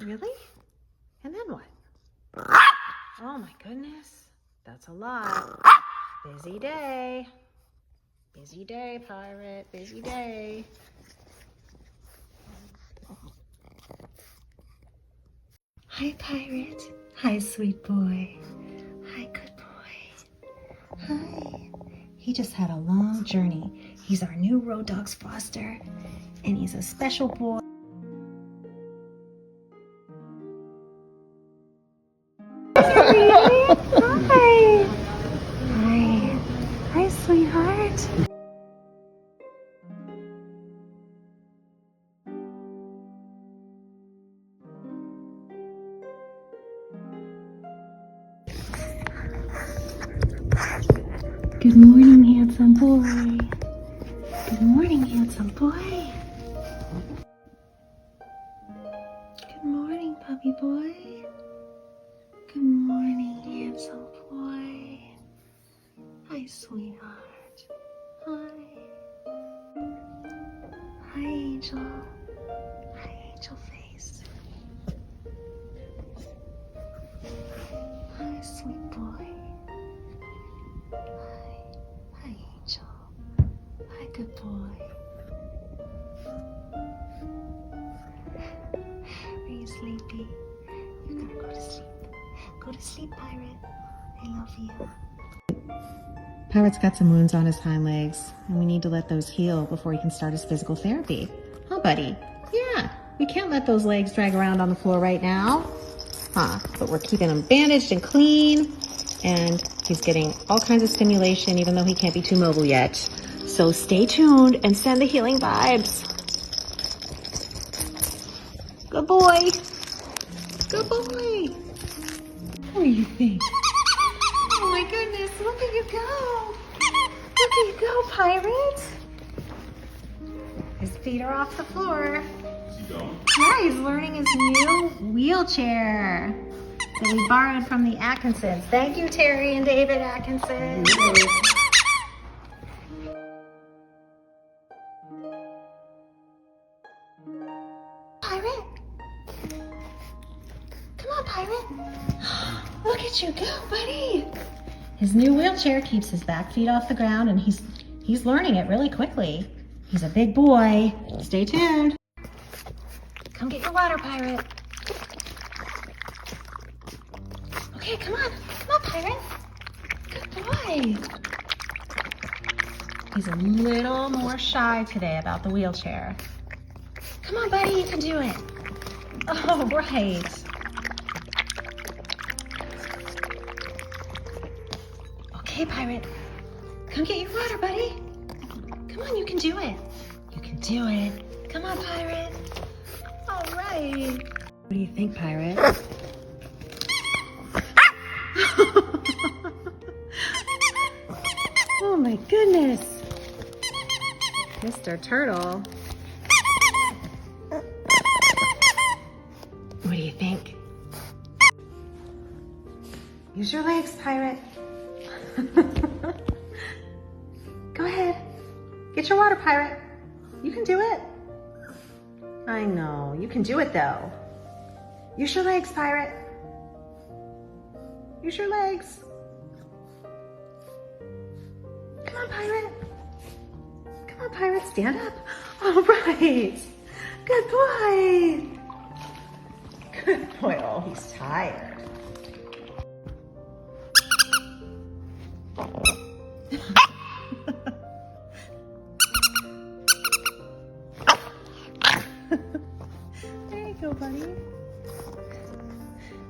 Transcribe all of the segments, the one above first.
Really? And then what? Oh my goodness. That's a lot. Busy day. Busy day, Pirate. Busy day. Hi, Pirate. Hi, sweet boy. Hi, good boy. Hi. He just had a long journey. He's our new Roadogs foster, and he's a special boy. Hi. Hi. Hi, sweetheart. Good morning, handsome boy. Good morning, handsome boy. Good morning, puppy boy. Good morning, handsome boy. Hi, sweetheart. Hi. Hi, Angel. Hi, angel face. Hi, sweet boy. Hi, Angel. Hi, good boy. Are you sleepy? You're gonna go to sleep. Go to sleep, Pirate. I love you. Pirate's got some wounds on his hind legs, and we need to let those heal before he can start his physical therapy. Huh, buddy? Yeah, we can't let those legs drag around on the floor right now. Huh, but we're keeping him bandaged and clean, and he's getting all kinds of stimulation even though he can't be too mobile yet. So stay tuned and send the healing vibes. Good boy. Good boy. What do you think? Oh my goodness, look at you go. Look at you go, Pirate. His feet are off the floor. Is he going? Yeah, he's learning his new wheelchair that we borrowed from the Atkinsons. Thank you, Terry and David Atkinson. Pirate. Come on, Pirate. Look at you go, buddy. His new wheelchair keeps his back feet off the ground, and he's learning it really quickly. He's a big boy. Stay tuned. Come get your water, Pirate. Okay, come on. Come on, Pirate. Good boy. He's a little more shy today about the wheelchair. Come on, buddy, you can do it. Oh, right. Okay, Pirate. Come get your water, buddy. Come on, you can do it. You can do it. Come on, Pirate. All right. What do you think, Pirate? Oh my goodness. Mr. Turtle. What do you think? Use your legs, Pirate. Go ahead. Get your water, Pirate. You can do it. I know. You can do it, though. Use your legs, Pirate. Use your legs. Come on, Pirate. Come on, Pirate. Stand up. All right. Good boy. Good boy. Oh, he's tired. There you go, buddy.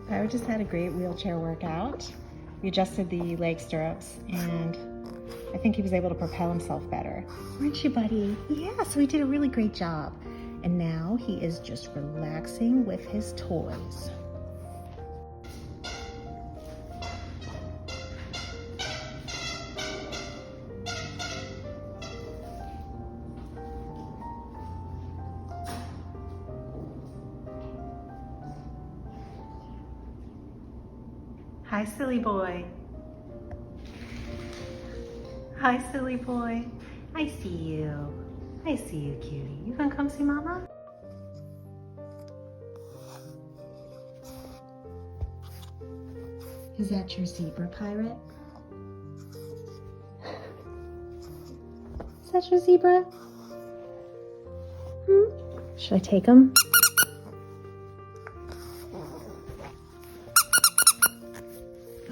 Pirate just had a great wheelchair workout. We adjusted the leg stirrups, and I think he was able to propel himself better. Weren't you, buddy? Yes, we did a really great job. And now he is just relaxing with his toys. Hi, silly boy. Hi, silly boy. I see you. I see you, cutie. You gonna come see Mama? Is that your zebra, Pirate? Is that your zebra? Should I take him?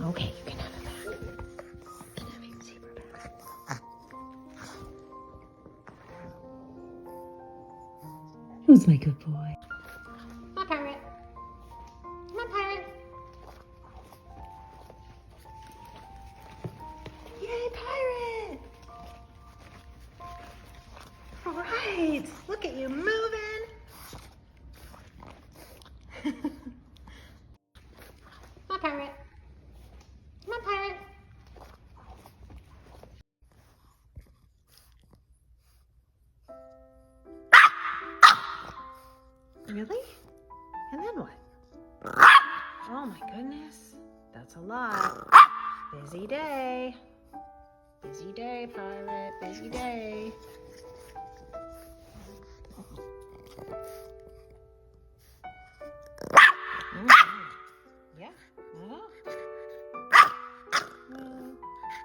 Okay, you can have him back. You can have your zebra back. Who's my good boy? Come on, Pirate. Come on, Pirate. Yay, Pirate! All right, look at you moving. Come on, Pirate. Come on, Pirate. Really? And then what? Oh my goodness, that's a lot. Busy day. Busy day, Pirate, busy day. Yeah.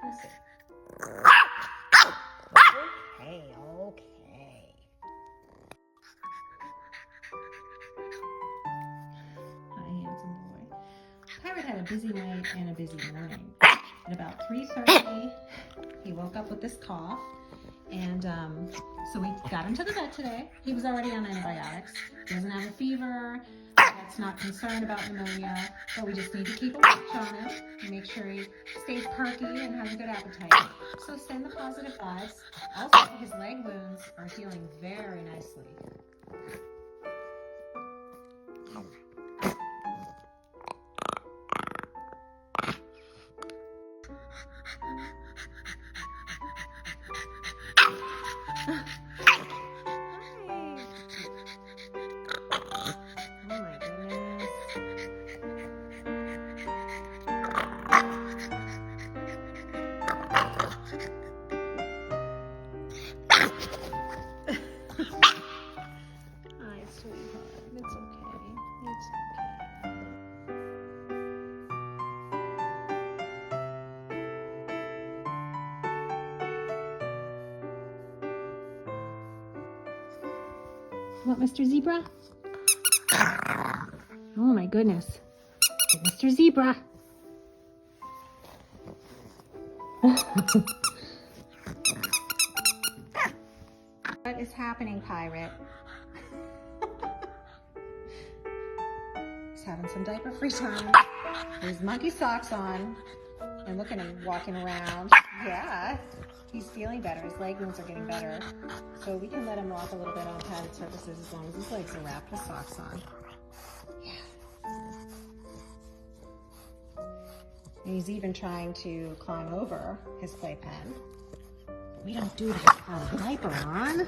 Let's see. Okay. Hi, handsome boy. Pirate had a busy night and a busy morning. At about 3:30, he woke up with this cough, and so we got him to the vet today. He was already on antibiotics. Doesn't have a fever. That's not concerned about pneumonia, but we just need to keep a watch on him and make sure he stays perky and has a good appetite. So send the positive vibes. Also, his leg wounds are healing very nicely. What, Mr. Zebra? Oh my goodness. Mr. Zebra. What is happening, Pirate? He's having some diaper free time. His monkey socks on. And look at him walking around. Yeah. He's feeling better. His leg wounds are getting better. So we can let him walk a little bit on padded surfaces as long as his legs are wrapped with socks on. Yeah. And he's even trying to climb over his playpen. We don't do that without a diaper on.